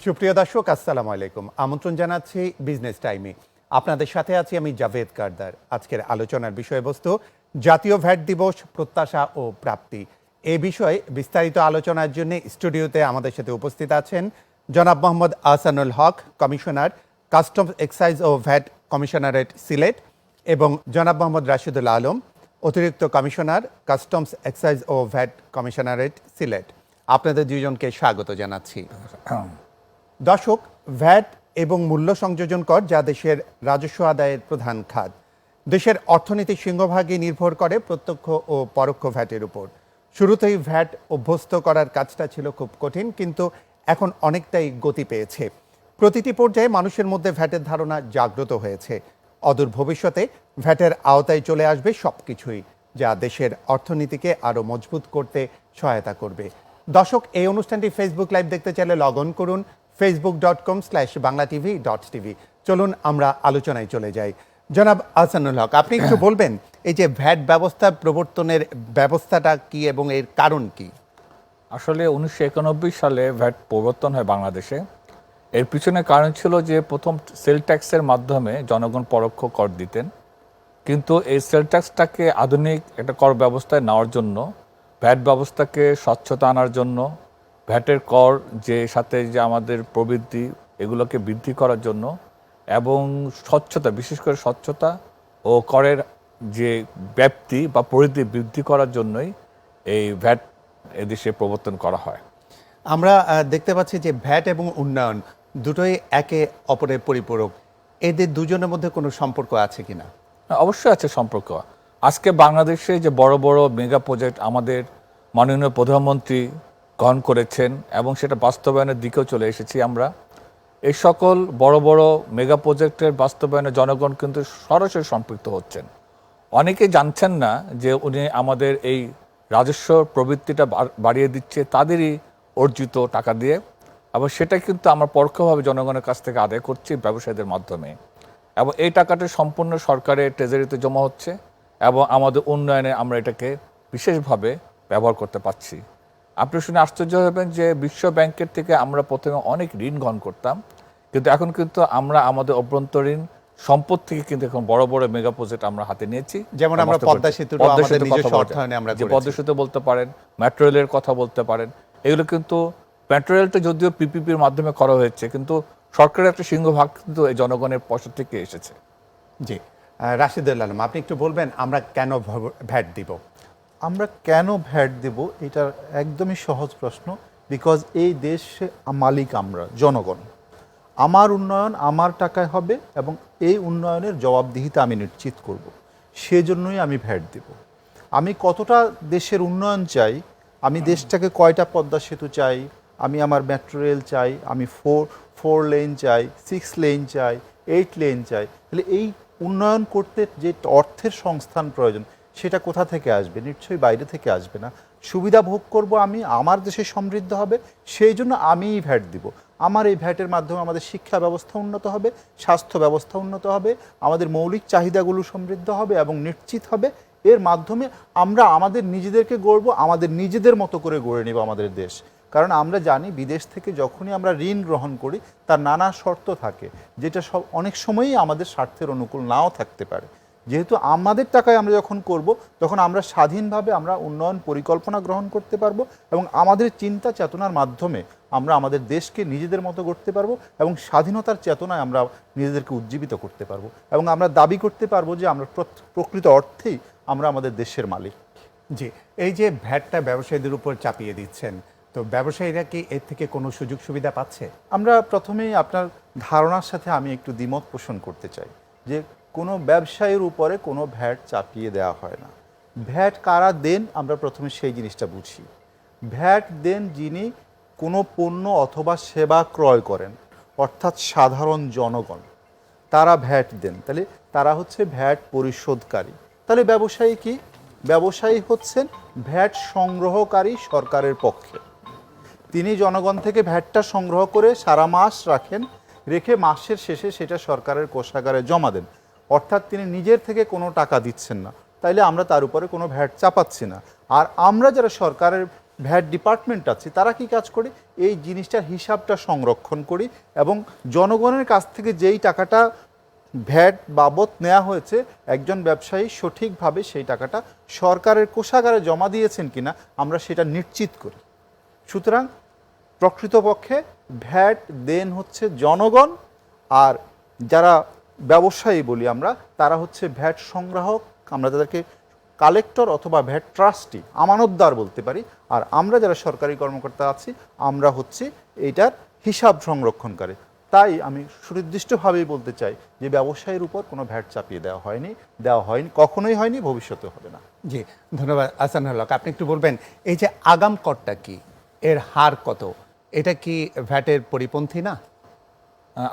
সুপ্রিয় দর্শক, আসসালামু আলাইকুম। আমন্ত্রণ জানাচ্ছি বিজনেস টাইমে। আপনাদের সাথে আছি আমি জাভেদ কারদার। আজকের আলোচনার বিষয়বস্তু জাতীয় ভ্যাট দিবস, প্রত্যাশা ও প্রাপ্তি। এ বিষয়ে বিস্তারিত আলোচনার জন্য স্টুডিওতে আমাদের সাথে উপস্থিত আছেন জনাব মোহাম্মদ আহসানুল হক, কমিশনার, কাস্টমস এক্সাইজ ও ভ্যাট কমিশনারেট সিলেট, এবং জনাব মোহাম্মদ রাশিদুল আলম, অতিরিক্ত কমিশনার, কাস্টমস এক্সাইজ ও ভ্যাট কমিশনারেট সিলেট। আপনাদের দুইজনকে স্বাগত জানাচ্ছি। দর্শক, ভ্যাট এবং মূল্য সংযোজন কর যা দেশের রাজস্ব আদায়ের প্রধান খাত। দেশের অর্থনীতির সিংহভাগই নির্ভর করে প্রত্যক্ষ ও পরোক্ষ ভ্যাটের উপর। শুরুতেই ভ্যাট অভ্যস্ত করার কাজটা ছিল খুব কঠিন, কিন্তু এখন অনেকটাই গতি পেয়েছে। প্রতিটি পর্যায়ে মানুষের মধ্যে ভ্যাটের ধারণা জাগ্রত হয়েছে। অদূর ভবিষ্যতে ভ্যাটের আওতায় চলে আসবে সবকিছুই, যা দেশের অর্থনীতিকে আরও মজবুত করতে সহায়তা করবে। দর্শক, এই অনুষ্ঠানটি ফেসবুক লাইভ দেখতে চাইলে লগ অন করুন facebook.com/banglatv.tv। চলুন আমরা আলোচনায় চলে যাই। জনাব আহসানুল হক, আপনি একটু বলবেন এই যে ভ্যাট ব্যবস্থা প্রবর্তনের ব্যবস্থাটা কি এবং এর কারণ কি? আসলে 1991 সালে ভ্যাট প্রবর্তন হয় বাংলাদেশে। এর পিছনে কারণ ছিল যে প্রথম সেল ট্যাক্সের মাধ্যমে জনগণ পরোক্ষ কর দিতেন, কিন্তু এই সেল ট্যাক্সটাকে আধুনিক একটা কর ব্যবস্থায় নেওয়ার জন্য, ভ্যাট ব্যবস্থাকে স্বচ্ছতা আনার জন্য, ভ্যাটের কর যে সাথে যে আমাদের প্রবৃদ্ধি এগুলোকে বৃদ্ধি করার জন্য, এবং স্বচ্ছতা, বিশেষ করে স্বচ্ছতা ও করের যে ব্যাপ্তি বা পরিধি বৃদ্ধি করার জন্যই এই ভ্যাট এদেশে প্রবর্তন করা হয়। আমরা দেখতে পাচ্ছি যে ভ্যাট এবং উন্নয়ন দুটোই একে অপরের পরিপূরক। এদের দুজনের মধ্যে কোনো সম্পর্ক আছে কিনা? অবশ্যই আছে সম্পর্ক। আজকে বাংলাদেশে যে বড় বড় মেগা প্রজেক্ট আমাদের মাননীয় প্রধানমন্ত্রী গ্রহণ করেছেন এবং সেটা বাস্তবায়নের দিকেও চলে এসেছি আমরা। এই সকল বড় বড় মেগা প্রজেক্টের বাস্তবায়নে জনগণ কিন্তু সরাসরি সম্পৃক্ত হচ্ছেন। অনেকেই জানছেন না যে উনি আমাদের এই রাজস্ব প্রবৃত্তিটা বাড়িয়ে দিচ্ছে তাদেরই অর্জিত টাকা দিয়ে, এবং সেটা কিন্তু আমরা পরোক্ষভাবে জনগণের কাছ থেকে আদায় করছি ব্যবসায়ীদের মাধ্যমে, এবং এই টাকাটা সম্পূর্ণ সরকারের ট্রেজারিতে জমা হচ্ছে এবং আমাদের উন্নয়নে আমরা এটাকে বিশেষভাবে ব্যবহার করতে পারছি। আপনি শুনে আশ্চর্য হবেন যে বিশ্ব ব্যাংকের থেকে আমরা প্রথমে অনেক ঋণ গ্রহণ করতাম, কিন্তু এখন কিন্তু আমরা আমাদের অভ্যন্তরীণ সম্পদ থেকে কিন্তু এখন বড় বড় মেগা প্রজেক্ট আমরা হাতে নিয়েছি। যেমন আমরা পদ্মা সেতুর পদ্মা সেতু বলতে পারেন, মেট্রো রেলের কথা বলতে পারেন। এগুলো কিন্তু মেট্রো রেলটা যদিও পিপিপির মাধ্যমে করা হয়েছে, কিন্তু সরকারের একটা সিংহভাগ কিন্তু এই জনগণের পয়সা থেকে এসেছে। জি, রাশিদুল আলম, আপনি একটু বলবেন আমরা কেন ভ্যাট দিব? আমরা কেন ভ্যাট দেব, এটা একদমই সহজ প্রশ্ন। বিকজ এই দেশে মালিক আমরা, জনগণ। আমার উন্নয়ন আমার টাকায় হবে এবং এই উন্নয়নের জবাবদিহিতা আমি নিশ্চিত করব। সেজন্যই আমি ভ্যাট দেব। আমি কতটা দেশের উন্নয়ন চাই, আমি দেশটাকে কয়টা পদ্মা সেতু চাই, আমি আমার মেট্রো রেল চাই, আমি ফোর লেন চাই, 6 লেন চাই, 8 লেন চাই, তাহলে এই উন্নয়ন করতে যে অর্থের সংস্থান প্রয়োজন সেটা কোথা থেকে আসবে? নিশ্চয়ই বাইরে থেকে আসবে না। সুবিধা ভোগ করব আমি, আমার দেশে সমৃদ্ধ হবে, সেই জন্য আমিই ভ্যাট দিব। আমার এই ভ্যাটের মাধ্যমে আমাদের শিক্ষা ব্যবস্থা উন্নত হবে, স্বাস্থ্য ব্যবস্থা উন্নত হবে, আমাদের মৌলিক চাহিদাগুলো সমৃদ্ধ হবে এবং নিশ্চিত হবে। এর মাধ্যমে আমরা আমাদের নিজেদেরকে গড়ব, আমাদের নিজেদের মতো করে গড়ে নেব আমাদের দেশ। কারণ আমরা জানি বিদেশ থেকে যখনই আমরা ঋণ গ্রহণ করি তার নানা শর্ত থাকে, যেটা অনেক সময়ই আমাদের স্বার্থের অনুকূল নাও থাকতে পারে। যেহেতু আমাদের টাকায় আমরা যখন করব, তখন আমরা স্বাধীনভাবে আমরা উন্নয়ন পরিকল্পনা গ্রহণ করতে পারবো এবং আমাদের চিন্তা চেতনার মাধ্যমে আমরা আমাদের দেশকে নিজেদের মতো গড়তে পারবো এবং স্বাধীনতার চেতনায় আমরা নিজেদেরকে উজ্জীবিত করতে পারবো এবং আমরা দাবি করতে পারবো যে আমরা প্রকৃত অর্থেই আমরা আমাদের দেশের মালিক। জি, এই যে ভ্যাটটা ব্যবসায়ীদের উপর চাপিয়ে দিচ্ছেন, তো ব্যবসায়ীরা কি এর থেকে কোনো সুযোগ সুবিধা পাচ্ছে? আমরা প্রথমেই আপনার ধারণার সাথে আমি একটু দ্বিমত পোষণ করতে চাই যে কোনো ব্যবসায়ীর উপরে কোনো ভ্যাট চাপিয়ে দেওয়া হয় না। ভ্যাট কারা দেন আমরা প্রথমে সেই জিনিসটা বুঝি। ভ্যাট দেন যিনি কোনো পণ্য অথবা সেবা ক্রয় করেন, অর্থাৎ সাধারণ জনগণ, তারা ভ্যাট দেন। তাহলে তারা হচ্ছে ভ্যাট পরিশোধকারী। তাহলে ব্যবসায়ী কি? ব্যবসায়ী হচ্ছেন ভ্যাট সংগ্রহকারী সরকারের পক্ষে। তিনি জনগণ থেকে ভ্যাটটা সংগ্রহ করে সারা মাস রাখেন, রেখে মাসের শেষে সেটা সরকারের কোষাগারে জমা দেন। অর্থাৎ তিনি নিজের থেকে কোনো টাকা দিচ্ছেন না, তাইলে আমরা তার উপরে কোনো ভ্যাট চাপাচ্ছি না। আর আমরা যারা সরকারের ভ্যাট ডিপার্টমেন্ট আছে, তারা কি কাজ করে, এই জিনিসটার হিসাবটা সংরক্ষণ করি এবং জনগণের কাছ থেকে যেই টাকাটা ভ্যাট বাবদ নেওয়া হয়েছে একজন ব্যবসায়ী সঠিকভাবে সেই টাকাটা সরকারের কোষাগারে জমা দিয়েছেন কিনা আমরা সেটা নিশ্চিত করি। সুতরাং প্রকৃতপক্ষে ভ্যাট দেন হচ্ছে জনগণ, আর যারা ব্যবসায়ী বলি আমরা, তারা হচ্ছে ভ্যাট সংগ্রাহক, আমরা তাদেরকে কালেক্টর অথবা ভ্যাট ট্রাস্টি, আমানতদার বলতে পারি। আর আমরা যারা সরকারি কর্মকর্তা আছি আমরা হচ্ছে এইটার হিসাব সংরক্ষণকারী। তাই আমি সুনির্দিষ্টভাবেই বলতে চাই যে ব্যবসায়ীর উপর কোনো ভ্যাট চাপিয়ে দেওয়া হয়নি, কখনোই হয়নি, ভবিষ্যতেও হবে না। জি, ধন্যবাদ আহসানুল হক। আপনি একটু বলবেন এই যে আগাম করটা কি, এর হার কত, এটা কি ভ্যাটের পরিপন্থী না?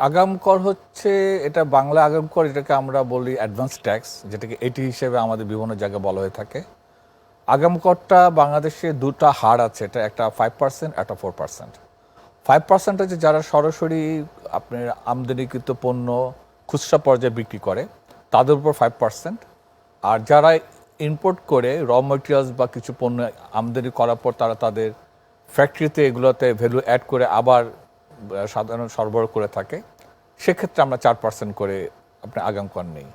আগাম কর হচ্ছে, এটা বাংলা আগাম কর, এটাকে আমরা বলি অ্যাডভান্স ট্যাক্স, যেটাকে এটি হিসেবে আমাদের বিভিন্ন জায়গায় বলা হয়ে থাকে। আগাম করটা বাংলাদেশে দুটা হার আছে, এটা একটা 5%, একটা 4%। 5% হচ্ছে যারা সরাসরি আপনার আমদানিকৃত পণ্য খুচরা পর্যায়ে বিক্রি করে তাদের উপর 5%, আর যারা ইম্পোর্ট করে র মেটেরিয়ালস বা কিছু পণ্য আমদানি করার পর তারা তাদের ফ্যাক্টরিতে এগুলোতে ভ্যালু অ্যাড করে আবার সাধারণ সরবরাহ করে থাকে, সেক্ষেত্রে আমরা 4% করে আপনি আগাম কর নেই।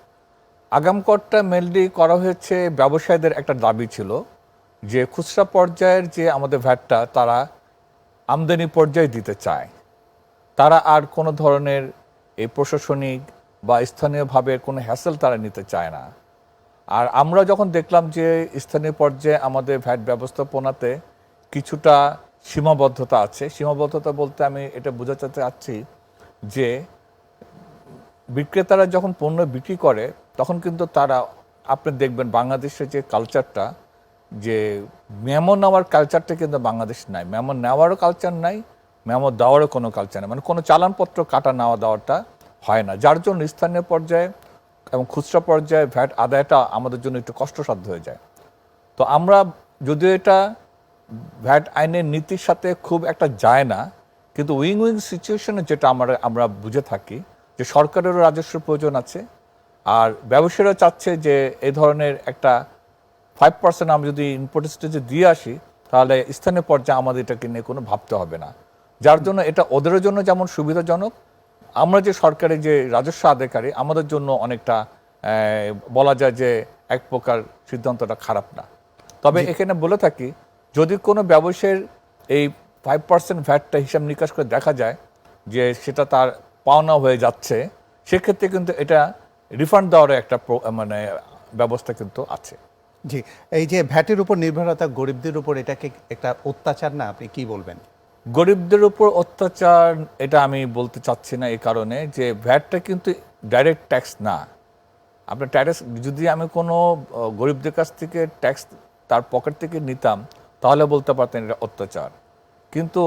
আগাম করটা মেনলি করা হয়েছে, ব্যবসায়ীদের একটা দাবি ছিল যে খুচরা পর্যায়ের যে আমাদের ভ্যাটটা তারা আমদানি পর্যায়ে দিতে চায়, তারা আর কোনো ধরনের এই প্রশাসনিক বা স্থানীয়ভাবে কোনো হ্যাসেল তারা নিতে চায় না। আর আমরা যখন দেখলাম যে স্থানীয় পর্যায়ে আমাদের ভ্যাট ব্যবস্থাপনাতে কিছুটা সীমাবদ্ধতা আছে, সীমাবদ্ধতা বলতে আমি এটা বোঝাতে চাচ্ছি যে বিক্রেতারা যখন পণ্য বিক্রি করে তখন কিন্তু তারা, আপনি দেখবেন বাংলাদেশের যে কালচারটা, যে মেমো নেওয়ার কালচারটা কিন্তু বাংলাদেশ নাই, মেমো নেওয়ারও কালচার নাই, মেমো দেওয়ারও কোনো কালচার নেই, মানে কোনো চালানপত্র কাটা নেওয়া দেওয়াটা হয় না, যার জন্য স্থানীয় পর্যায়ে এবং খুচরা পর্যায়ে ভ্যাট আদায়টা আমাদের জন্য একটু কষ্টসাধ্য হয়ে যায়। তো আমরা যদিও এটা ভ্যাট আইনের নীতির সাথে খুব একটা যায় না, কিন্তু উইং সিচুয়েশনে যেটা আমরা বুঝে থাকি যে সরকারেরও রাজস্ব প্রয়োজন আছে, আর ব্যবসায়ীরা চাচ্ছে যে এই ধরনের একটা 5% আমরা যদি ইনপুট স্টেজে দিয়ে আসি তাহলে স্থানীয় পর্যায়ে আমাদের এটাকে নিয়ে কোনো ভাবতে হবে না, যার জন্য এটা ওদের জন্য যেমন সুবিধাজনক, আমরা যে সরকারের যে রাজস্ব আদায়কারী আমাদের জন্য অনেকটা বলা যায় যে এক প্রকার সিদ্ধান্তটা খারাপ না। তবে এখানে বলে থাকি, যদি কোনো ব্যবসায়ীর এই 5% ভ্যাটটা হিসাব নিকাশ করে দেখা যায় যে সেটা তার পাওনা হয়ে যাচ্ছে, সেক্ষেত্রে কিন্তু এটা রিফান্ড দেওয়ার একটা মানে ব্যবস্থা কিন্তু আছে। জি, এই যে ভ্যাটের উপর নির্ভরতা গরিবদের উপর, এটাকে একটা অত্যাচার না, আপনি কি বলবেন? গরিবদের উপর অত্যাচার এটা আমি বলতে চাচ্ছি না, এই কারণে যে ভ্যাটটা কিন্তু ডাইরেক্ট ট্যাক্স না। আপনার ট্যাক্স যদি আমি কোনো গরিবদের কাছ থেকে ট্যাক্স তার পকেট থেকে নিতাম তাহলে বলতে পারতেন এটা অত্যাচার, কিন্তু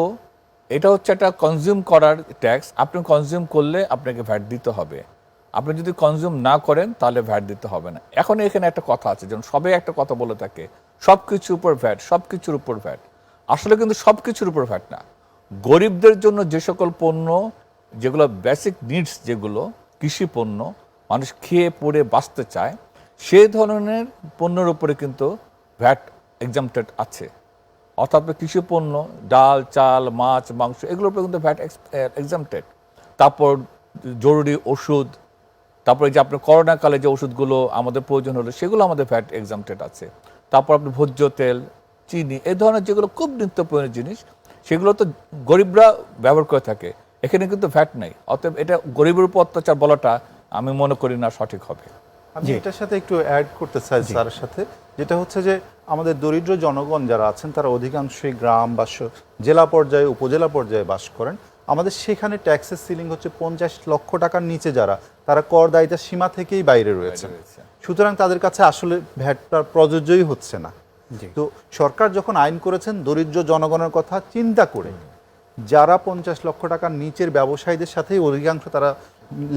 এটা হচ্ছে একটা কনজিউম করার ট্যাক্স, আপনি কনজিউম করলে আপনাকে ভ্যাট দিতে হবে, আপনি যদি কনজিউম না করেন তাহলে ভ্যাট দিতে হবে না। এখন এখানে একটা কথা আছে, যেমন সবাই একটা কথা বলে থাকে সব কিছুর উপর ভ্যাট, সব কিছুর উপর ভ্যাট, আসলে কিন্তু সব কিছুর উপর ভ্যাট না। গরিবদের জন্য যে সকল পণ্য, যেগুলো বেসিক নিডস, যেগুলো কৃষি পণ্য, মানুষ খেয়ে পড়ে বাঁচতে চায়, সেই ধরনের পণ্যের উপরে কিন্তু ভ্যাট এক্সাম্পটেড আছে। অর্থাৎ কৃষি পণ্য, ডাল, চাল, মাছ, মাংস, এগুলোর উপরে কিন্তু ভ্যাট এক্সাম্পটেড। তারপর জরুরি ওষুধ, তারপরে যে আপনার করোনাকালে যে ওষুধগুলো আমাদের প্রয়োজন হলো সেগুলো আমাদের ভ্যাট এক্সাম্পটেড আছে। তারপর আপনি ভোজ্য তেল, চিনি, এই ধরনের যেগুলো খুব নিত্য প্রয়োজনীয় জিনিস, সেগুলো তো গরিবরা ব্যবহার করে থাকে, এখানে কিন্তু ভ্যাট নেই। অতএব এটা গরিবের উপর অত্যাচার বলাটা আমি মনে করি না সঠিক হবে। আমি এটার সাথে একটু অ্যাড করতে চাই স্যারের সাথে, যেটা হচ্ছে যে আমাদের দরিদ্র জনগণ যারা আছেন তারা অধিকাংশই গ্রাম বা জেলা পর্যায়ে, উপজেলা পর্যায়ে বাস করেন। আমাদের সেখানে ট্যাক্সের সিলিং হচ্ছে 50 লক্ষ টাকার নিচে, যারা তারা কর দায়িতার সীমা থেকেই বাইরে রয়েছে, সুতরাং তাদের কাছে আসলে ভ্যাটটা প্রযোজ্যই হচ্ছে না। তো সরকার যখন আইন করেছেন দরিদ্র জনগণের কথা চিন্তা করে, যারা 50 লক্ষ টাকার নিচের ব্যবসায়ীদের সাথেই অধিকাংশ তারা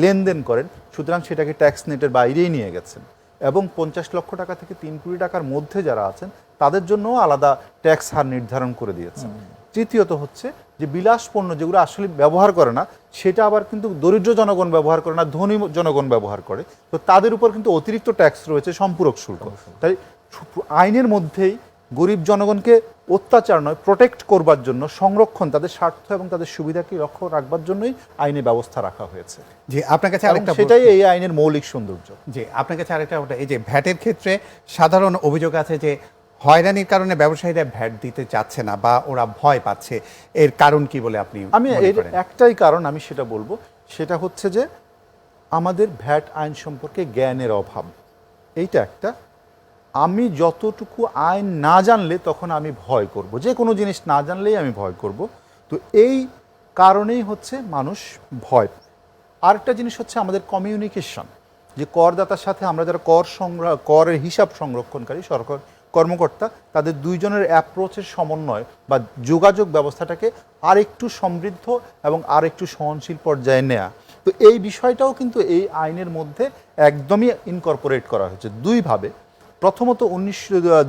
লেনদেন করেন, সুতরাং সেটাকে ট্যাক্স নেটের বাইরেই নিয়ে গেছেন, এবং 50 লক্ষ টাকা থেকে 3 কোটি টাকার মধ্যে যারা আছেন তাদের জন্য আলাদা ট্যাক্স হার নির্ধারণ করে দিয়েছেন। তৃতীয়ত হচ্ছে যে বিলাস পণ্য যেগুলো আসলে ব্যবহার করে না, সেটা আবার কিন্তু দরিদ্র জনগণ ব্যবহার করে না, ধনী জনগণ ব্যবহার করে, তো তাদের উপর কিন্তু অতিরিক্ত ট্যাক্স রয়েছে, সম্পূরক শুল্ক। তাই আইনের মধ্যেই গরিব জনগণকে অত্যাচার নয়, প্রোটেক্ট করবার জন্য, সংরক্ষণ, তাদের স্বার্থ এবং তাদের সুবিধাকে লক্ষ্য রাখবার জন্যই আইনে ব্যবস্থা রাখা হয়েছে। জি, আপনার কাছে এবং আরেকটা সেটাই এই আইনের মৌলিক সৌন্দর্য। জি, আপনার কাছে আরেকটা ওটা, এই যে ভ্যাটের ক্ষেত্রে সাধারণ অভিযোগ আছে যে হয়রানির কারণে ব্যবসায়ীরা ভ্যাট দিতে চাচ্ছে না বা ওরা ভয় পাচ্ছে, এর কারণ কি বলে আপনি আমি মনে এর করেন? একটাই কারণ আমি সেটা বলবো, সেটা হচ্ছে যে আমাদের ভ্যাট আইন সম্পর্কে জ্ঞানের অভাব। এইটা একটা, আমি যতটুকু আইন না জানলে তখন আমি ভয় করব, যে কোনো জিনিস না জানলেই আমি ভয় করব। তো এই কারণেই হচ্ছে মানুষ ভয়। আরেকটা জিনিস হচ্ছে আমাদের কমিউনিকেশন, যে করদাতার সাথে আমরা যারা করের হিসাব সংরক্ষণকারী সরকার কর্মকর্তা, তাদের দুইজনের অ্যাপ্রোচের সমন্বয় বা যোগাযোগ ব্যবস্থাটাকে আরেকটু সমৃদ্ধ এবং আরেকটু সহনশীল পর্যায়ে নেয়া। তো এই বিষয়টাও কিন্তু এই আইনের মধ্যে একদমই ইনকর্পোরেট করা হয়েছে দুইভাবে। প্রথমত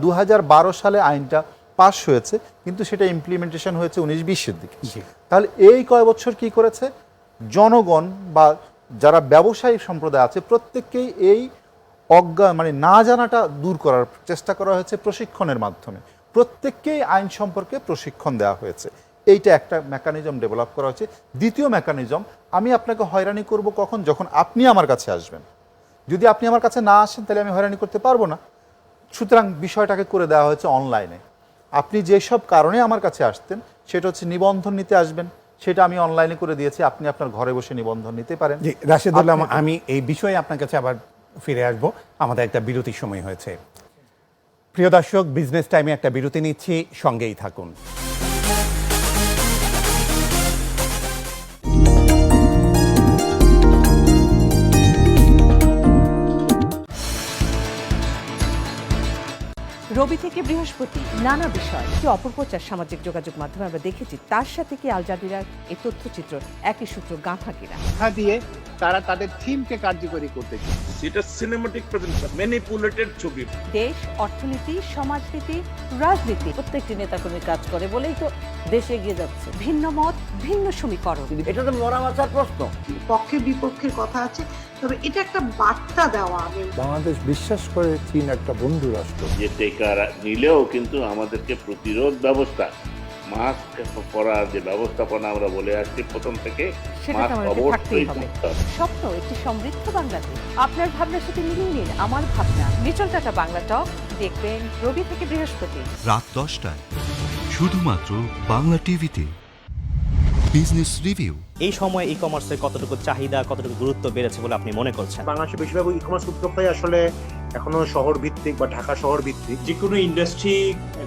2012 সালে আইনটা পাস হয়েছে, কিন্তু সেটা ইমপ্লিমেন্টেশন হয়েছে 19-20-এর দিকে। তাহলে এই কয় বছর কি করেছে, জনগণ বা যারা ব্যবসায়ী সম্প্রদায় আছে প্রত্যেককেই এই মানে না জানাটা দূর করার চেষ্টা করা হয়েছে প্রশিক্ষণের মাধ্যমে। প্রত্যেককেই আইন সম্পর্কে প্রশিক্ষণ দেওয়া হয়েছে। এইটা একটা মেকানিজম ডেভেলপ করা হয়েছে। দ্বিতীয় মেকানিজম, আমি আপনাকে হয়রানি করব কখন, যখন আপনি আমার কাছে আসবেন। যদি আপনি আমার কাছে না আসেন তাহলে আমি হয়রানি করতে পারবো না। সুতরাং বিষয়টাকে করে দেওয়া হয়েছে অনলাইনে। আপনি যেসব কারণে আমার কাছে আসতেন, সেটা হচ্ছে নিবন্ধন নিতে আসবেন, সেটা আমি অনলাইনে করে দিয়েছি, আপনি আপনার ঘরে বসে নিবন্ধন নিতে পারেন। জি, রাশেদুল্লাহ, আমি এই বিষয়ে আপনার কাছে আবার ফিরে আসব। আমাদের একটা বিরতির সময় হয়েছে। প্রিয় দর্শক, বিজনেস টাইমে একটা বিরতি নিচ্ছি, সঙ্গেই থাকুন। রবি থেকে বৃহস্পতি নানা বিষয় কি অপপ্রচার সামাজিক যোগাযোগ মাধ্যমে আমরা দেখেছি, তার সাথে কি আল জাজিরার এই তথ্যচিত্র একই সূত্র গাঁথা কিনা দিয়ে তারা তাদের থিমকে কার্যকরী করতে চায়। এটা সিনেমাটিক প্রেজেন্টেশন, ম্যানিপুলেটেড ছবি। দেশ, অর্থনীতি, সমাজনীতি, রাজনীতি প্রত্যেকটি নেতাকর্মী কাজ করে বলেই তো দেশে এগিয়ে যাচ্ছে। ভিন্ন মত, ভিন্ন সমীকরণ, এটা তো মরা মাথার প্রশ্ন। পক্ষে বিপক্ষের কথা আছে, তবে এটা একটা বার্তা দেওয়া। বাংলাদেশ বিশ্বাস করে চীন একটা বন্ধু রাষ্ট্র। যে টেকা নিলেও কিন্তু আমাদেরকে প্রতিরোধ ব্যবস্থা, মাস্ক পরার যে ব্যবস্থাপনা আমরা বলে আসছি প্রথম থেকে, সেটা মাস্ক আমাদের অবশ্যই থাকতেই হবে। করতে হবে। স্বপ্ন একটি সমৃদ্ধ বাংলাদেশ। আপনার ভাবনার সাথে মিলিয়ে নিন আমার ভাবনা। লিটল টাটা বাংলা টক দেখবেন রবি থেকে বৃহস্পতি রাত 10টায় শুধুমাত্র বাংলা টিভিতে। Business review. এই সময় ই কমার্সের কতটুকু চাহিদা, কতটুকু গুরুত্ব বেড়েছে বলে আপনি মনে করছেন? বাংলাদেশের বেশিরভাগ ই কমার্স উদ্যোক্তাই আসলে এখনো শহর ভিত্তিক বা ঢাকা শহর ভিত্তিক। যে কোনো ইন্ডাস্ট্রি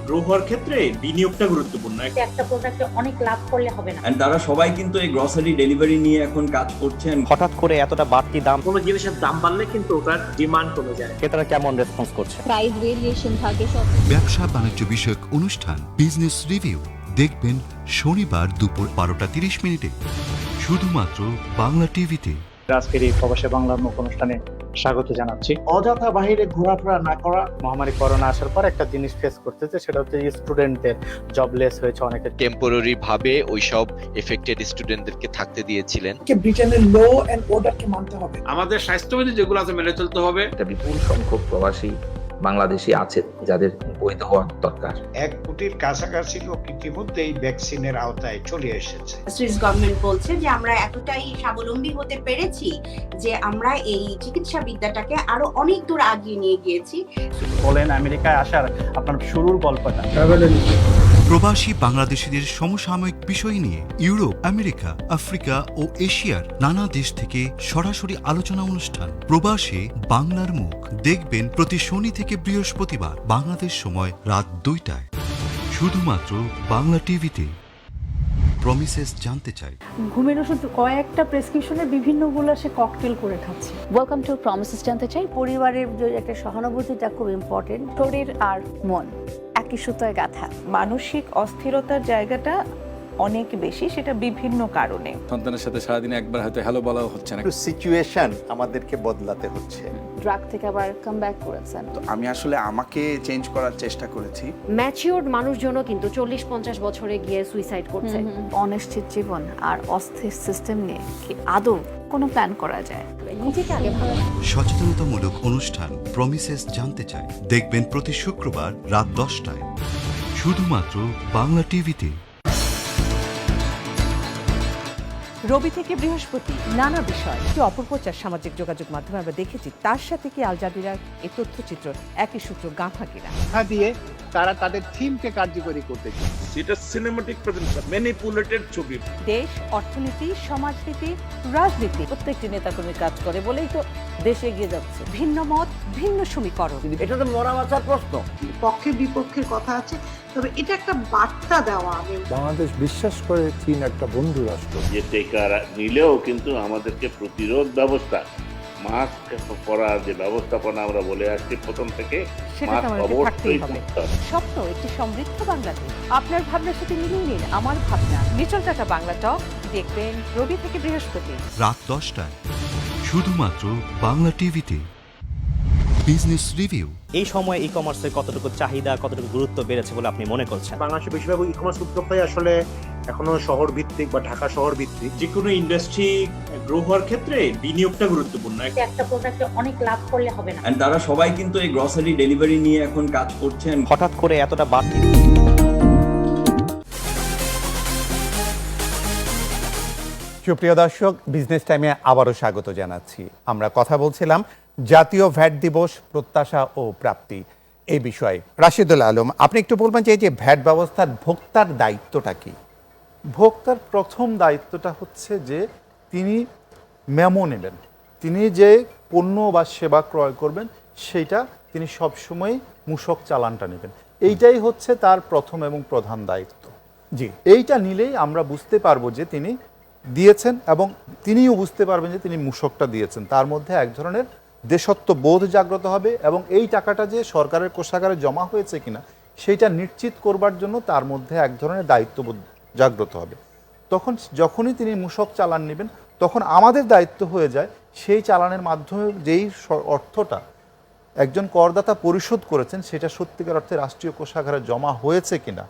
গ্রো হওয়ার ক্ষেত্রে বিনিয়োগটা গুরুত্বপূর্ণ। একটা প্রোডাক্টে অনেক লাভ করলে হবে না। তারা সবাই কিন্তু এই গ্রসারি ডেলিভারি নিয়ে এখন কাজ করছেন। হঠাৎ করে এতটা বাড়তি দাম, কোনো জিনিসের দাম বাড়লে কিন্তু ওটার ডিমান্ড কমে যায়। ক্রেতারা কেমন রেসপন্স করছে? প্রাইস ভেরিয়েশন থাকে সব। ব্যবসা বাণিজ্য বিষয়ক অনুষ্ঠান বিজনেস রিভিউ দেখবেন শনিবার দুপুর 12:30 শুধুমাত্র বাংলা টিভিতে। আজকের এই প্রবাসে বাংলার মুখ অনুষ্ঠানে স্বাগত জানাচ্ছি। অযথা বাইরে ঘোরাফেরা না করা। মহামারী করোনা আসার পর একটা জিনিস ফেস করতেছে, সেটা হচ্ছে স্টুডেন্টদের জবলেস হয়েছে অনেকে। টেম্পোরারি ভাবে ওইসব এফেক্টেড স্টুডেন্টদেরকে থাকতে দিয়েছিলেন। ব্রিটেনের ল এন্ড অর্ডারকে মানতে হবে। আমাদের স্বাস্থ্যবিধি যেগুলো আছে মেনে চলতে হবে। একটা বিপুল সংখ্যক প্রবাসী বাংলাদেশি আছে যাদের বৈধ হওয়া দরকার। 1 কোটির কাছাকাছি লোক ইতিমধ্যেই ভ্যাকসিনের আওতায় চলে এসেছে। সুইস গভর্নমেন্ট বলছে যে আমরা এতটাই স্বাবলম্বী হতে পেরেছি যে আমরা এই চিকিৎসা বিদ্যাটাকে আরো অনেক দূর আগিয়ে নিয়ে গিয়েছি। বলেন আমেরিকায় আসার আপনার শুরুর গল্পটা। প্রবাসী বাংলাদেশিদের সমসাময়িক বিষয় নিয়ে ইউরোপ, আমেরিকা, আফ্রিকা ও এশিয়ার নানা দেশ থেকে সরাসরি আলোচনা অনুষ্ঠান প্রবাসে বাংলার মুখ দেখবেন প্রতি শনি থেকে বৃহস্পতিবার বাংলাদেশ সময় রাত 2টায় শুধুমাত্র বাংলা টিভিতে। প্রমিসেস জানতে চাই। ঘুমের ওষুধ কয়েকটা প্রেসক্রিপশনের বিভিন্নগুলো সে ককটেল করে খাচ্ছে। ওয়েলকাম টু প্রমিসেস জানতে চাই। পরিবারের যে একটা সহানুভূতিটা খুব ইম্পর্টেন্ট। শরীর আর মন একই সুতোয় গাঁথা। মানসিক অস্থিরতার জায়গাটা অনেক বেশি, সেটা বিভিন্ন কারণে। সন্তানের সাথে সারাদিনে একবার হয়তো হ্যালো বলা হচ্ছে না। সিচুয়েশন আমাদেরকে বদলাতে হচ্ছে। ড্রাগ থেকে আবার কাম ব্যাক করেছেন। তো আমি আসলে আমাকে চেঞ্জ করার চেষ্টা করেছি। ম্যাচিউরড মানুষজনও কিন্তু 40-50 বছরে গিয়ে সুইসাইড করছে। অনিশ্চিত জীবন আর অস্থির সিস্টেম নিয়ে কি আদৌ কোনো প্ল্যান করা যায়? নিজেকে আগে ভালো। সচেতনতামূলক অনুষ্ঠান প্রমিসেস জানতে চাই দেখবেন প্রতি শুক্রবার রাত 10টায় শুধুমাত্র বাংলা টিভিতে। রবি থেকে বৃহস্পতি নানা বিষয় কি অপপ্রচার সামাজিক যোগাযোগ মাধ্যমে আমরা দেখেছি, তার সাথে কি আল জাজিরার এই তথ্যচিত্র একই সূত্র গাঁথা কিনা দিয়ে তারা তাদের থিমকে কার্যকরী করতে চায়। এটা সিনেমাটিক প্রেজেন্টেশন, ম্যানিপুলেটেড ছবি। দেশ, অর্থনীতি, সমাজনীতি, রাজনীতি প্রত্যেকটি নেতাকর্মী কাজ করে বলেই তো দেশ এগিয়ে যাচ্ছে। ভিন্ন মত, ভিন্ন সমীকরণ, এটা তো মরা মাথার প্রশ্ন। পক্ষে বিপক্ষের কথা আছে, তবে এটা একটা বার্তা দেওয়া। বাংলাদেশ বিশ্বাস করে চীন একটা বন্ধু রাষ্ট্র। যে টেকা নিলেও কিন্তু আমাদেরকে প্রতিরোধ ব্যবস্থা, মাস্ক পরার যে ব্যবস্থাপনা আমরা বলে আসছি প্রথম থেকে, সেটা আমাদের থাকতেই হবে। স্বপ্ন একটি সমৃদ্ধ বাংলাদেশ। আপনার ভাবনার সাথে মিলিয়ে নিন আমার ভাবনা। লিটল টাটা বাংলা টক দেখবেন রবি থেকে বৃহস্পতি রাত 10টায় শুধুমাত্র বাংলা টিভিতে। Business review. এই সময় ই কমার্সের কতটুকু চাহিদা, কতটুকু গুরুত্ব বেড়েছে বলে আপনি মনে করছেন? বাংলাদেশের বেশিরভাগ ই কমার্স উদ্যোক্তাই আসলে এখনো শহর ভিত্তিক বা ঢাকা শহর ভিত্তিক। যে কোনো ইন্ডাস্ট্রি গ্রো হওয়ার ক্ষেত্রে বিনিয়োগটা গুরুত্বপূর্ণ। একটা প্রোডাক্টে অনেক লাভ করলে হবে না। তারা সবাই কিন্তু এই গ্রসারি ডেলিভারি নিয়ে এখন কাজ করছেন। হঠাৎ করে এতটা বাড়তি। সুপ্রিয় দর্শক, বিজনেস টাইমে আবারও স্বাগত জানাচ্ছি। আমরা কথা বলছিলাম জাতীয় ভ্যাট দিবস, প্রত্যাশা ও প্রাপ্তি এই বিষয়ে। রাশিদুল আলম, আপনি একটু বলবেন যে এই যে ভ্যাট ব্যবস্থার ভোক্তার দায়িত্বটা কি? ভোক্তার প্রথম দায়িত্বটা হচ্ছে যে তিনি মেমো নেবেন, তিনি যে পণ্য বা সেবা ক্রয় করবেন সেইটা তিনি সবসময় মূসক চালানটা নেবেন। এইটাই হচ্ছে তার প্রথম এবং প্রধান দায়িত্ব। জি, এইটা নিলেই আমরা বুঝতে পারবো যে তিনি দিয়েছেন এবং তিনিও বুঝতে পারবেন যে তিনি মূসকটা দিয়েছেন। তার মধ্যে এক ধরনের দেশত্ব বোধ জাগ্রত হবে এবং এই টাকাটা যে সরকারের কোষাগারে জমা হয়েছে কিনা সেইটা নিশ্চিত করবার জন্য তার মধ্যে এক ধরনের দায়িত্ববোধ জাগ্রত হবে। তখন যখনই তিনি মূসক চালান নেবেন, তখন আমাদের দায়িত্ব হয়ে যায় সেই চালানের মাধ্যমে যেই অর্থটা একজন করদাতা পরিশোধ করেছেন সেটা সত্যিকার অর্থে রাষ্ট্রীয় কোষাগারে জমা হয়েছে কিনা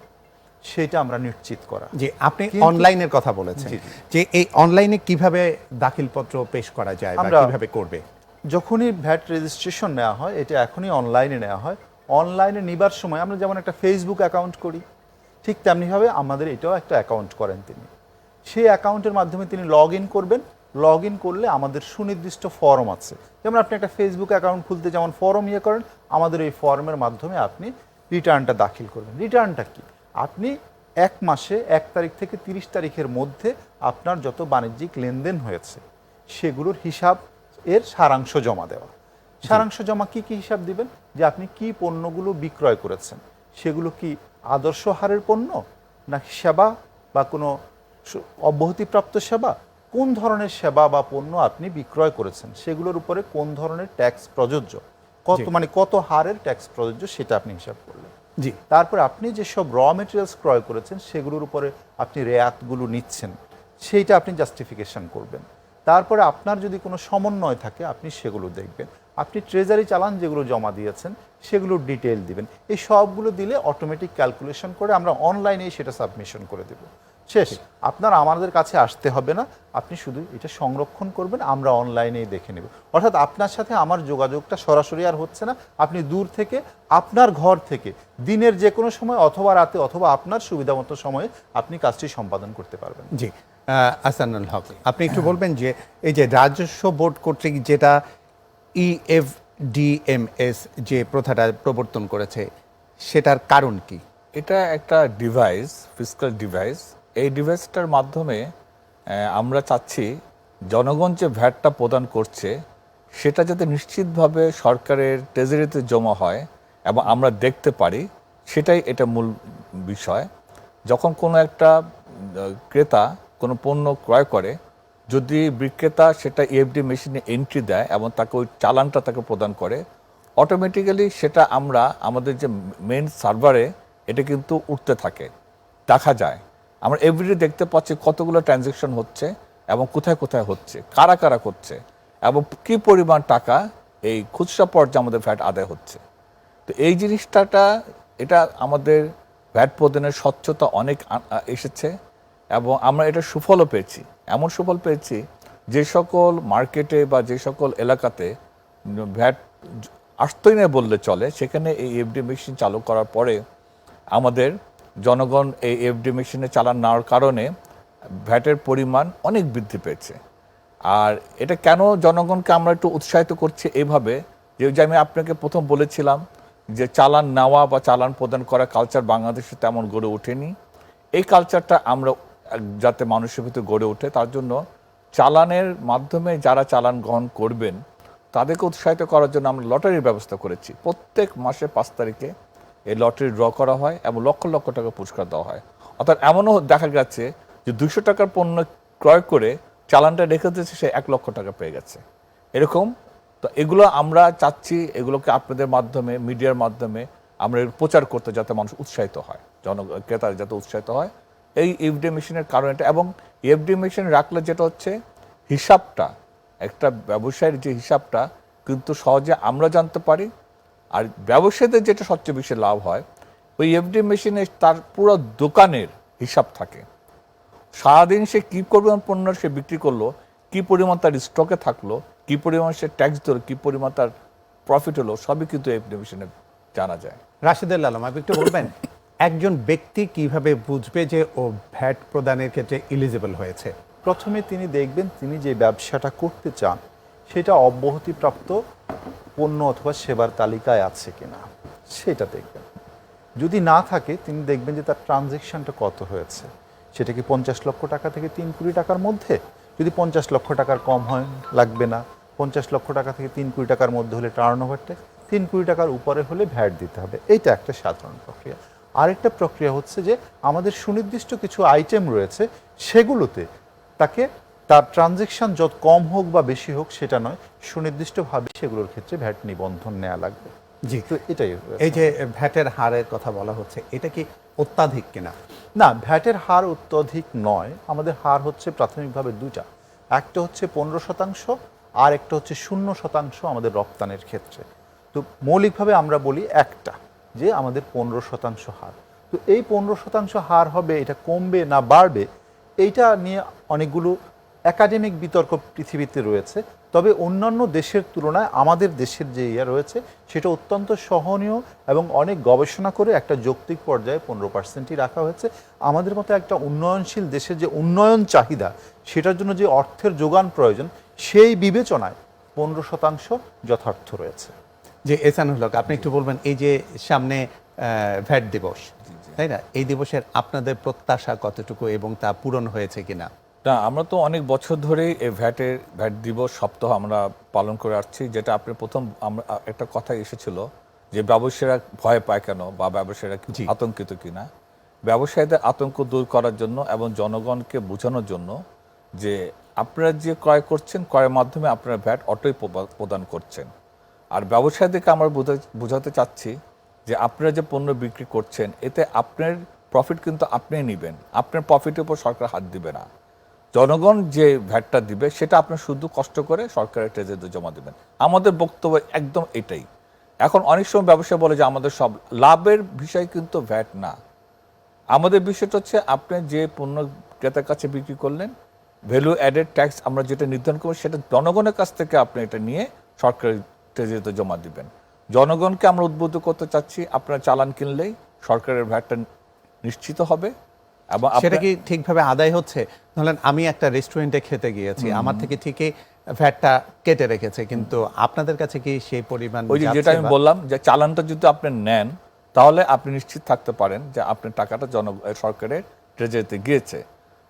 সেটা আমরা নিশ্চিত করা। যে আপনি অনলাইনের কথা বলেছেন, যে এই অনলাইনে কিভাবে দাখিলপত্র পেশ করা যায় বা কিভাবে করবে? যখনই ভ্যাট রেজিস্ট্রেশন নেওয়া হয়, এটা এখনই অনলাইনে নেওয়া হয়। অনলাইনে নেবার সময় আমরা যেমন একটা ফেসবুক অ্যাকাউন্ট করি, ঠিক তেমনিভাবে আমাদের এটাও একটা অ্যাকাউন্ট করেন তিনি। সেই অ্যাকাউন্টের মাধ্যমে তিনি লগ ইন করবেন। লগ ইন করলে আমাদের সুনির্দিষ্ট ফর্ম আছে, যেমন আপনি একটা ফেসবুক অ্যাকাউন্ট খুলতে যেমন ফর্ম করেন, আমাদের এই ফর্মের মাধ্যমে আপনি রিটার্নটা দাখিল করবেন। রিটার্নটা কি? আপনি এক মাসে 1 তারিখ থেকে 30 তারিখের মধ্যে আপনার যত বাণিজ্যিক লেনদেন হয়েছে সেগুলোর হিসাব এর সারাংশ জমা দেওয়া। সারাংশ জমা কি কি হিসাব দিবেন? যে আপনি কি পণ্যগুলো বিক্রয় করেছেন, সেগুলো কি আদর্শ হারের পণ্য নাকি সেবা বা কোনো অব্যাহতিপ্রাপ্ত সেবা, কোন ধরনের সেবা বা পণ্য আপনি বিক্রয় করেছেন, সেগুলোর উপরে কোন ধরনের ট্যাক্স প্রযোজ্য, কত হারের ট্যাক্স প্রযোজ্য সেটা আপনি হিসাব করলেন। জি, তারপর আপনি যেসব র মেটেরিয়ালস ক্রয় করেছেন সেগুলোর উপরে আপনি রেয়াতগুলো নিচ্ছেন সেইটা আপনি জাস্টিফিকেশন করবেন। তারপরে আপনার যদি কোনো সমন্বয় থাকে আপনি সেগুলো দেখবেন। আপনি ট্রেজারি চালান যেগুলো জমা দিয়েছেন সেগুলোর ডিটেল দিবেন। এই সবগুলো দিলে অটোমেটিক ক্যালকুলেশন করে আমরা অনলাইনেই সেটা সাবমিশন করে দেব। শেষ। আপনার আমাদের কাছে আসতে হবে না, আপনি শুধু এটা সংরক্ষণ করবেন, আমরা অনলাইনেই দেখে নেব। অর্থাৎ আপনার সাথে আমার যোগাযোগটা সরাসরি আর হচ্ছে না, আপনি দূর থেকে আপনার ঘর থেকে দিনের যে কোনো সময় অথবা রাতে অথবা আপনার সুবিধামতো সময়ে আপনি কাজটি সম্পাদন করতে পারবেন। জি, আহসানুল হক, আপনি একটু বলবেন যে এই যে রাজস্ব বোর্ড কর্তৃক যেটা EFDMS যে প্রথাটা প্রবর্তন করেছে সেটার কারণ কি? এটা একটা ডিভাইস, ফিসক্যাল ডিভাইস। এই ডিভাইসটার মাধ্যমে আমরা চাচ্ছি জনগণ যে ভ্যাটটা প্রদান করছে সেটা যাতে নিশ্চিতভাবে সরকারের ট্রেজারিতে জমা হয় এবং আমরা দেখতে পারি, সেটাই এটা মূল বিষয়। যখন কোনো একটা ক্রেতা কোনো পণ্য ক্রয় করে, যদি বিক্রেতা সেটা EFD মেশিনে এন্ট্রি দেয় এবং তাকে ওই চালানটা তাকে প্রদান করে, অটোমেটিক্যালি সেটা আমরা আমাদের যে মেইন সার্ভারে এটা কিন্তু উঠতে থাকে, দেখা যায়। আমরা এভরিডে দেখতে পাচ্ছি কতগুলো ট্রানজ্যাকশন হচ্ছে এবং কোথায় কোথায় হচ্ছে, কারা কারা করছে এবং কি পরিমাণ টাকা এই খুচরা পর্যায়ে আমাদের ভ্যাট আদায় হচ্ছে। তো এই জিনিসটা এটা আমাদের ভ্যাট প্রদানের স্বচ্ছতা অনেক এসেছে এবং আমরা এটা সুফলও পেয়েছি। এমন সুফল পেয়েছি যে সকল মার্কেটে বা যে সকল এলাকাতে ভ্যাট আসতই না বললে চলে, সেখানে এই এফডি মেশিন চালু করার পরে আমাদের জনগণ এই এফডি মেশিনে চালান নেওয়ার কারণে ভ্যাটের পরিমাণ অনেক বৃদ্ধি পেয়েছে। আর এটা কেন জনগণকে আমরা একটু উৎসাহিত করছি এইভাবে, যে আমি আপনাকে প্রথম বলেছিলাম যে চালান নেওয়া বা চালান প্রদান করা কালচার বাংলাদেশে তেমন গড়ে ওঠেনি। এই কালচারটা আমরা যাতে মানুষের ভিতরে গড়ে ওঠে তার জন্য চালানের মাধ্যমে যারা চালান গ্রহণ করবেন তাদেরকে উৎসাহিত করার জন্য আমরা লটারির ব্যবস্থা করেছি। প্রত্যেক মাসে 5 তারিখে এই লটারি ড্র করা হয় এবং লক্ষ লক্ষ টাকা পুরস্কার দেওয়া হয়। অর্থাৎ এমনও দেখা গেছে যে 200 টাকার পণ্য ক্রয় করে চালানটা রেখে দিয়েছে, সে 1 লক্ষ টাকা পেয়ে গেছে। এরকম তো এগুলো আমরা চাচ্ছি এগুলোকে আপনাদের মাধ্যমে, মিডিয়ার মাধ্যমে আমরা প্রচার করতে, যাতে মানুষ উৎসাহিত হয়, ক্রেতা যাতে উৎসাহিত হয় এই এফডি মেশিনের কারণে। এবং এফডি মেশিন রাখলে যেটা হচ্ছে হিসাবটা, একটা ব্যবসায়ের যে হিসাবটা কিন্তু সহজে আমরা জানতে পারি। আর ব্যবসায়ীদের যেটা সবচেয়ে বেশি লাভ হয়, ওই এফডি মেশিনে তার পুরো দোকানের হিসাব থাকে। সারাদিন সে কী পরিমাণ পণ্য সে বিক্রি করলো, কী পরিমাণ তার স্টকে থাকলো, কী পরিমাণ সে ট্যাক্স দিল, কী পরিমাণ তার প্রফিট হলো, সবই কিন্তু এফডি মেশিনে জানা যায়। রাশেদুল আলম, আপনি একটু বলবেন একজন ব্যক্তি কিভাবে বুঝবে যে ও ভ্যাট প্রদানের ক্ষেত্রে এলিজিবল হয়েছে? প্রথমে তিনি দেখবেন তিনি যে ব্যবসাটা করতে চান সেটা অব্যাহতিপ্রাপ্ত পণ্য অথবা সেবার তালিকায় আছে কিনা সেটা দেখবেন। যদি না থাকে তিনি দেখবেন যে তার ট্রানজ্যাকশনটা কত হয়েছে, সেটা কি 50 লক্ষ টাকা থেকে 3 কোটি টাকার মধ্যে। যদি 50 লক্ষ টাকার কম হয় লাগবে না, 50 লক্ষ টাকা থেকে 3 কোটি টাকার মধ্যে হলে টার্নওভার ট্যাক্স, 3 কোটি টাকার উপরে হলে ভ্যাট দিতে হবে। এইটা একটা সাধারণ প্রক্রিয়া। আরেকটা প্রক্রিয়া হচ্ছে যে আমাদের সুনির্দিষ্ট কিছু আইটেম রয়েছে, সেগুলোতে তাকে তার ট্রানজ্যাকশন যত কম হোক বা বেশি হোক সেটা নয়, সুনির্দিষ্টভাবে সেগুলোর ক্ষেত্রে ভ্যাট নিবন্ধন নেওয়া লাগবে। জি, তো এটাই। এই যে ভ্যাটের হারের কথা বলা হচ্ছে, এটা কি অত্যাধিক কিনা? না, ভ্যাটের হার অত্যধিক নয়। আমাদের হার হচ্ছে প্রাথমিকভাবে দুটা, একটা হচ্ছে 15% আর একটা হচ্ছে 0% আমাদের রপ্তানির ক্ষেত্রে। তো মৌলিকভাবে আমরা বলি একটা যে আমাদের 15% হার। তো এই 15% হার হবে, এটা কমবে না বাড়বে, এইটা নিয়ে অনেকগুলো একাডেমিক বিতর্ক পৃথিবীতে রয়েছে। তবে অন্যান্য দেশের তুলনায় আমাদের দেশের যে ইয়ে রয়েছে সেটা অত্যন্ত সহনীয় এবং অনেক গবেষণা করে একটা যৌক্তিক পর্যায়ে 15%ই রাখা হয়েছে। আমাদের মতো একটা উন্নয়নশীল দেশের যে উন্নয়ন চাহিদা, সেটার জন্য যে অর্থের যোগান প্রয়োজন, সেই বিবেচনায় 15% যথার্থ রয়েছে। যে এহসানুল হক, আপনি একটু বলবেন এই যে সামনে ভ্যাট দিবস, তাই না, এই দিবসের আপনাদের প্রত্যাশা কতটুকু এবং তা পূরণ হয়েছে কিনা? না, আমরা তো অনেক বছর ধরেই এই ভ্যাট দিবস সপ্তাহ আমরা পালন করে আসছি। যেটা আপনি প্রথম আমরা একটা কথা এসেছিল যে ব্যবসায়ীরা ভয় পায় কেন বা ব্যবসায়ীরা আতঙ্কিত কিনা। ব্যবসায়ীদের আতঙ্ক দূর করার জন্য এবং জনগণকে বোঝানোর জন্য যে আপনারা যে ক্রয় করছেন, ক্রয়ের মাধ্যমে আপনারা ভ্যাট অটোই প্রদান করছেন। আর ব্যবসায়ীদেরকে আমরা বোঝাতে চাচ্ছি যে আপনারা যে পণ্য বিক্রি করছেন এতে আপনার প্রফিট কিন্তু আপনিই নেবেন, আপনার প্রফিটের উপর সরকার হাত দিবে না। জনগণ যে ভ্যাটটা দিবে সেটা আপনার শুধু কষ্ট করে সরকারের ট্রেজারিতে জমা দেবেন। আমাদের বক্তব্য একদম এটাই। এখন অনেক সময় ব্যবসায়ী বলে যে আমাদের সব লাভের বিষয়, কিন্তু ভ্যাট না। আমাদের বিষয়টা হচ্ছে আপনি যে পণ্য ক্রেতার কাছে বিক্রি করলেন, ভ্যালু অ্যাডেড ট্যাক্স আমরা যেটা নির্ধারণ করবো সেটা জনগণের কাছ থেকে আপনি এটা নিয়ে সরকারের ট্রেজারিতে জমা দিবেন। জনগণকে আমরা উদ্বুদ্ধ করতে চাচ্ছি, আপনারা চালান কিনলেই সরকারের ভ্যাটটা নিশ্চিত হবে। এবং সেটা কি ঠিকভাবে আদায় হচ্ছে? ধরেন আমি একটা রেস্টুরেন্টে খেতে গিয়েছি, আমার থেকে ঠিকই ভ্যাটটা কেটে রেখেছে, কিন্তু আপনাদের কাছে কি সেই পরিমাণ? ওই যেটা আমি বললাম যে চালানটা যদি আপনি নেন তাহলে আপনি নিশ্চিত থাকতে পারেন যে আপনার টাকাটা সরকারের ট্রেজারিতে গিয়েছে।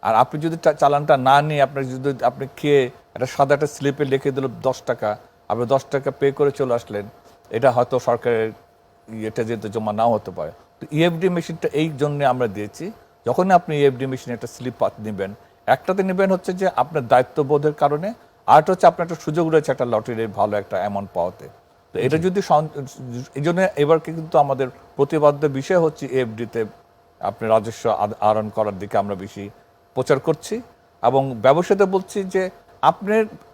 আর আপনি যদি চালানটা না নিয়ে আপনি খেয়ে একটা সাদা একটা স্লিপে লিখে দিল 10 টাকা, আপনি 10 টাকা পে করে চলে আসলেন, এটা হয়তো সরকারের ট্রেজারিতে জমা নাও হতে পারে। তো ইএফডি মেশিনটা এই জন্য আমরা দিয়েছি, যখনই আপনি ইএফডি মেশিনে একটা স্লিপ নেবেন, একটাতে নেবেন হচ্ছে যে আপনার দায়িত্ববোধের কারণে, আরেকটা হচ্ছে আপনার একটা সুযোগ রয়েছে একটা লটারির ভালো একটা অ্যামাউন্ট পাওয়াতে। তো এটা যদি এই জন্য এবার কিন্তু আমাদের প্রতিবাদ্য বিষয় হচ্ছে ইএফডিতে আপনি রাজস্ব আহরণ করার দিকে আমরা বেশি প্রচার করছি এবং ব্যবসাতে বলছি যে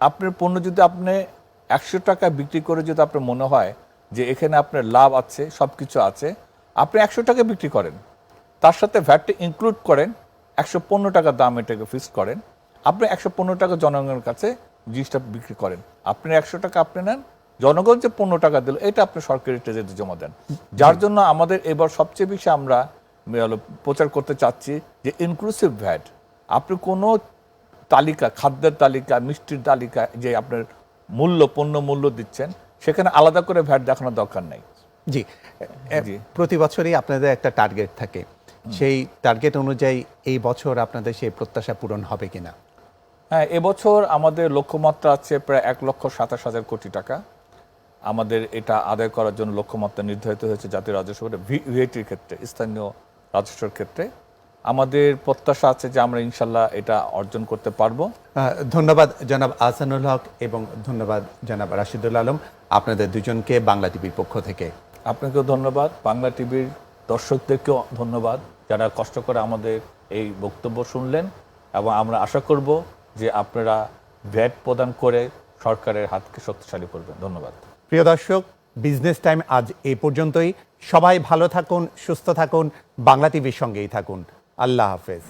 আপনার পণ্য যদি আপনি 100 টাকা বিক্রি করে যদি আপনার মনে হয় যে এখানে আপনার লাভ আছে, সব কিছু আছে, আপনি 100 টাকা বিক্রি করেন, তার সাথে ভ্যাটটা ইনক্লুড করেন, 115 টাকা দাম এটাকে ফিক্স করেন, আপনি 115 টাকা জনগণের কাছে জিনিসটা বিক্রি করেন, আপনি 100 টাকা আপনি নেন, জনগণ যে 15 টাকা দিল এটা আপনি সরকারি ট্রেজারিতে জমা দেন। যার জন্য আমাদের এবার সবচেয়ে বেশি আমরা প্রচার করতে চাচ্ছি যে ইনক্লুসিভ ভ্যাট। আপনি কোনো তালিকা, খাদ্যের তালিকা, মিষ্টির তালিকা, যে আপনার পণ্য মূল্য দিচ্ছেন, সেখানে আলাদা করে ভ্যাট দেখানোর দরকার নেই। জি, প্রতি বছরই আপনাদের একটা টার্গেট থাকে, সেই টার্গেট অনুযায়ী এই বছর আপনাদের সেই প্রত্যাশা পূরণ হবে কিনা? হ্যাঁ, এবছর আমাদের লক্ষ্যমাত্রা আছে প্রায় 1,27,000 কোটি টাকা। আমাদের এটা আদায় করার জন্য লক্ষ্যমাত্রা নির্ধারিত হয়েছে জাতীয় রাজস্ব বোর্ডে, ভিএটির ক্ষেত্রে, স্থানীয় রাজস্বের ক্ষেত্রে। আমাদের প্রত্যাশা আছে যে আমরা ইনশাল্লাহ এটা অর্জন করতে পারবো। ধন্যবাদ জনাব আহসানুল হক এবং ধন্যবাদ জনাব রাশিদুল আলম, আপনাদের দুজনকে বাংলা টিভির পক্ষ থেকে। আপনাকেও ধন্যবাদ, বাংলা টিভির দর্শকদেরকেও ধন্যবাদ যারা কষ্ট করে আমাদের এই বক্তব্য শুনলেন, এবং আমরা আশা করব যে আপনারা ভ্যাট প্রদান করে সরকারের হাতকে শক্তিশালী করবেন। ধন্যবাদ। প্রিয় দর্শক, বিজনেস টাইম আজ এই পর্যন্তই। সবাই ভালো থাকুন, সুস্থ থাকুন, বাংলা টিভির সঙ্গেই থাকুন। আল্লাহ হাফেজ।